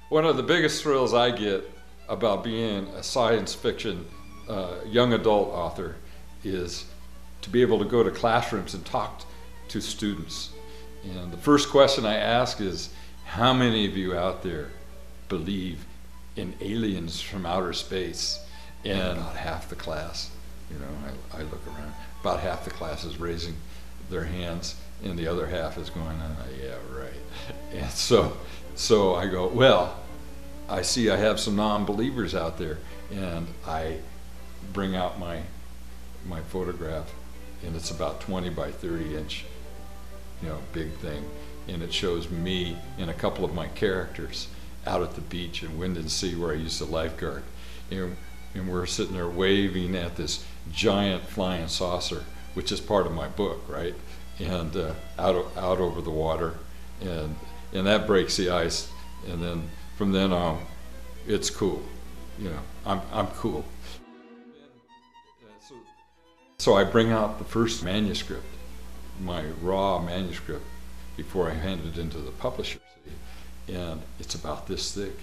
One of the biggest thrills I get about being a science fiction young adult author is to be able to go to classrooms and talk to students. And the first question I ask is, how many of you out there believe in aliens from outer space? And about half the class, you know, I look around, about half the class is raising their hands and the other half is going, yeah, right. And so I go, well, I see I have some non-believers out there, and I bring out my photograph, and it's about 20 by 30 inch, you know, big thing, and it shows me and a couple of my characters out at the beach in Wind and Sea where I used to lifeguard, and we're sitting there waving at this giant flying saucer, which is part of my book, right? And out over the water, and that breaks the ice, and then from then on, it's cool. You know, I'm cool. So I bring out the first manuscript, my raw manuscript, before I hand it into the publisher, and it's about this thick,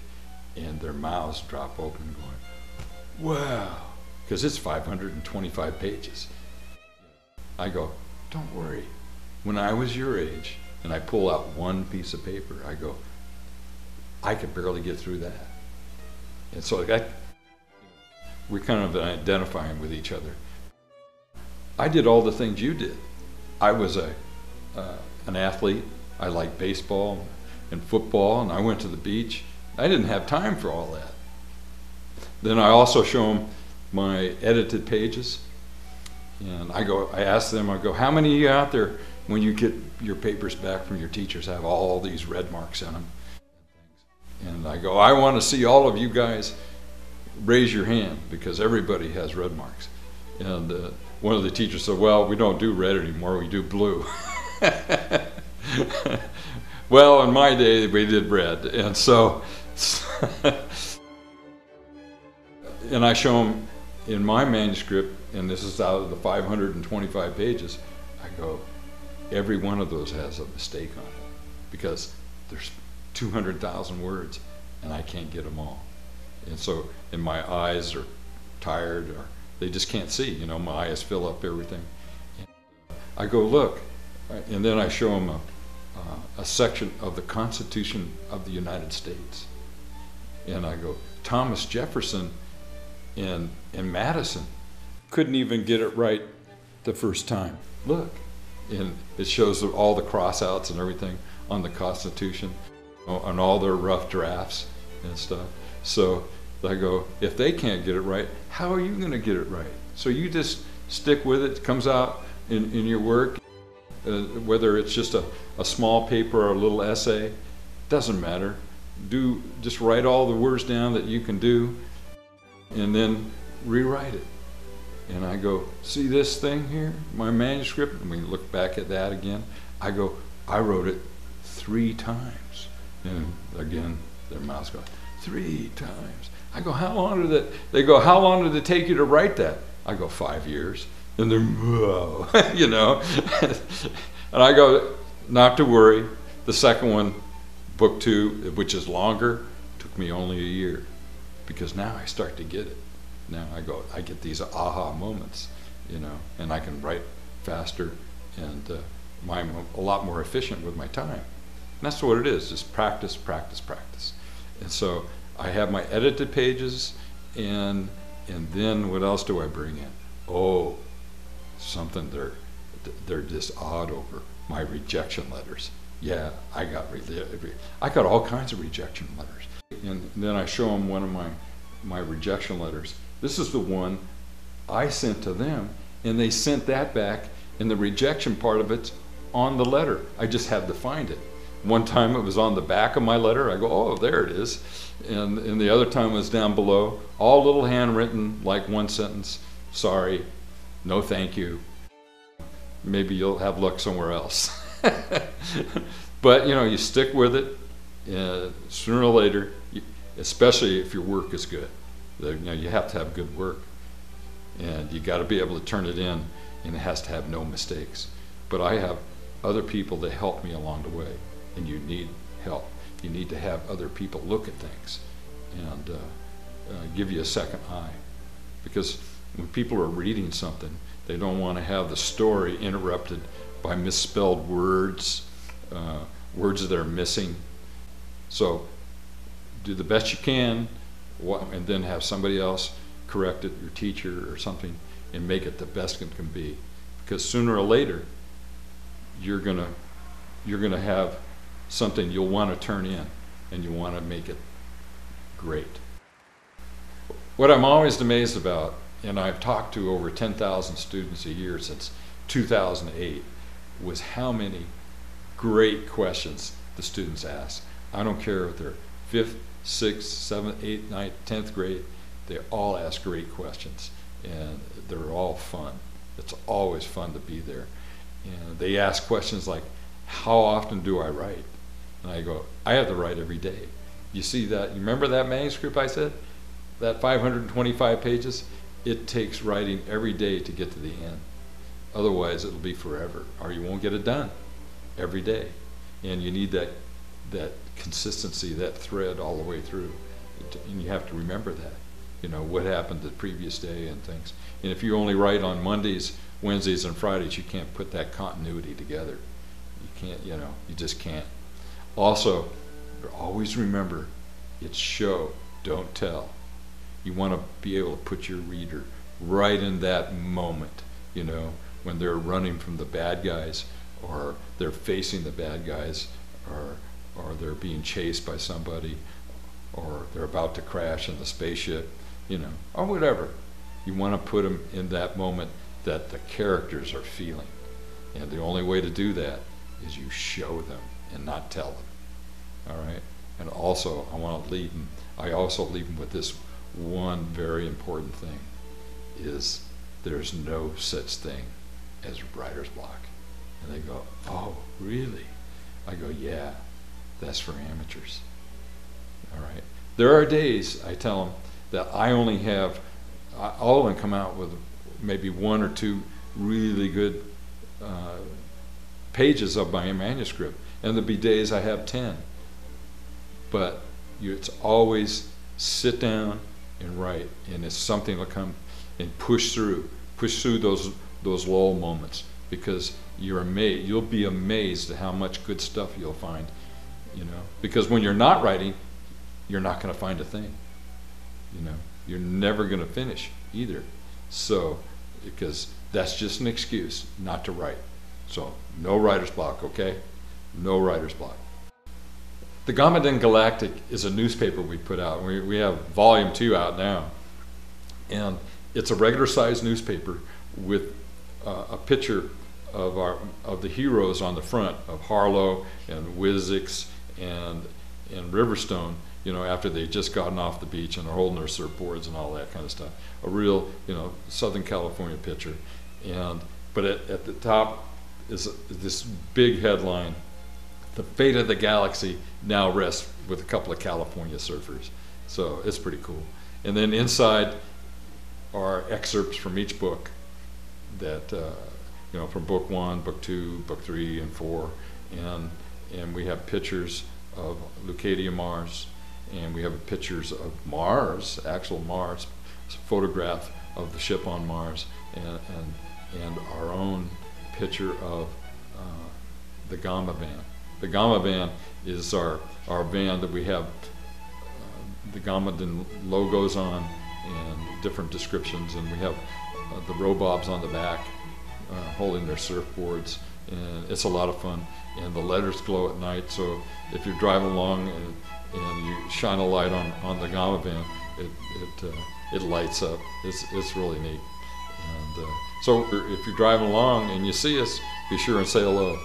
and their mouths drop open going, wow, because it's 525 pages. I go, don't worry. When I was your age, and I pull out one piece of paper, I go, I could barely get through that. And so we're kind of identifying with each other. I did all the things you did. I was an athlete. I liked baseball and football, and I went to the beach. I didn't have time for all that. Then I also show them my edited pages, and I ask them, I go, how many of you out there, when you get your papers back from your teachers, have all these red marks in them? And I go, I want to see all of you guys raise your hand, because everybody has red marks. And one of the teachers said, well, we don't do red anymore, we do blue. Well, in my day, we did red. And so, and I show them in my manuscript, and this is out of the 525 pages, I go, every one of those has a mistake on it, because there's 200,000 words, and I can't get them all. And so, and my eyes are tired, or they just can't see, you know, my eyes fill up everything. And I go, look, and then I show them a section of the Constitution of the United States. And I go, Thomas Jefferson and Madison couldn't even get it right the first time. Look, and it shows all the crossouts and everything on the Constitution, on all their rough drafts and stuff. So I go, if they can't get it right, how are you going to get it right? So you just stick with it. It comes out in your work, whether it's just a small paper or a little essay, doesn't matter. Just write all the words down that you can do, and then rewrite it. And I go, see this thing here, my manuscript? And we look back at that again. I go, I wrote it 3 times. And again, their mouths go, 3 times. I go, how long did it? They go, how long did it take you to write that? I go, 5 years. And they're, whoa, you know. And I go, not to worry. The second one, book 2, which is longer, took me only a year, because now I start to get it. Now I get these aha moments, you know, and I can write faster, and I'm a lot more efficient with my time. And that's what it is, just practice, practice, practice. And so I have my edited pages, and then what else do I bring in? Oh, something they're just awed over, my rejection letters. Yeah, I got all kinds of rejection letters. And then I show them one of my rejection letters. This is the one I sent to them, and they sent that back, and the rejection part of it's on the letter. I just had to find it. One time it was on the back of my letter. I go, oh, there it is. And the other time it was down below, all little handwritten, like one sentence, sorry, no thank you. Maybe you'll have luck somewhere else. But, you know, you stick with it, sooner or later, especially if your work is good. You know, you have to have good work, and you got to be able to turn it in, and it has to have no mistakes. But I have other people that help me along the way, and you need help. You need to have other people look at things and give you a second eye. Because when people are reading something, they don't want to have the story interrupted by misspelled words, words that are missing. So do the best you can, and then have somebody else correct it, your teacher or something, and make it the best it can be. Because sooner or later, you're gonna have something you'll want to turn in, and you want to make it great. What I'm always amazed about, and I've talked to over 10,000 students a year since 2008, was how many great questions the students ask. I don't care if they're 5th, 6th, 7th, 8th, 9th, 10th grade, they all ask great questions, and they're all fun. It's always fun to be there. And they ask questions like, how often do I write? And I go, I have to write every day. You see that, you remember that manuscript I said? That 525 pages? It takes writing every day to get to the end. Otherwise it'll be forever, or you won't get it done every day. And you need that consistency, that thread all the way through. And you have to remember that. You know, what happened the previous day and things. And if you only write on Mondays, Wednesdays, and Fridays, you can't put that continuity together. You can't, you know, you just can't. Also, always remember, it's show, don't tell. You want to be able to put your reader right in that moment, you know, when they're running from the bad guys, or they're facing the bad guys, or they're being chased by somebody, or they're about to crash in the spaceship, you know, or whatever. You want to put them in that moment that the characters are feeling. And the only way to do that is you show them and not tell them. All right? And also, I also leave them with this one very important thing, is there's no such thing as writer's block. And they go, oh, really? I go, yeah, that's for amateurs. All right? There are days, I tell them, that I only have, all of them come out with maybe 1 or 2 really good pages of my manuscript, and there'll be days I have 10. But it's always sit down and write, and it's something to come and push through those lull moments, because you'll be amazed at how much good stuff you'll find, you know. Because when you're not writing, you're not going to find a thing, you know. You're never going to finish either. So, because that's just an excuse not to write. So, no writer's block, okay? No writer's block. The Gamadin Galactic is a newspaper we put out. We have volume 2 out now. And it's a regular sized newspaper with a picture of the heroes on the front, of Harlow and Wizzix and Riverstone, you know, after they've just gotten off the beach and are holding their surfboards and all that kind of stuff. A real, you know, Southern California picture. But at the top is this big headline: the fate of the galaxy now rests with a couple of California surfers. So it's pretty cool. And then inside are excerpts from each book that, you know, from book 1, book 2, book 3, and 4. And we have pictures of Leucadia Mars, and we have pictures of Mars, actual Mars, photograph of the ship on Mars, and our own picture of the Gamma van. The Gamma van is our van that we have the Gamadin logos on and different descriptions, and we have the robobs on the back holding their surfboards, and it's a lot of fun. And the letters glow at night, so if you're driving along and you shine a light on the Gamma van, it lights up. It's really neat. And so if you're driving along and you see us, be sure and say hello.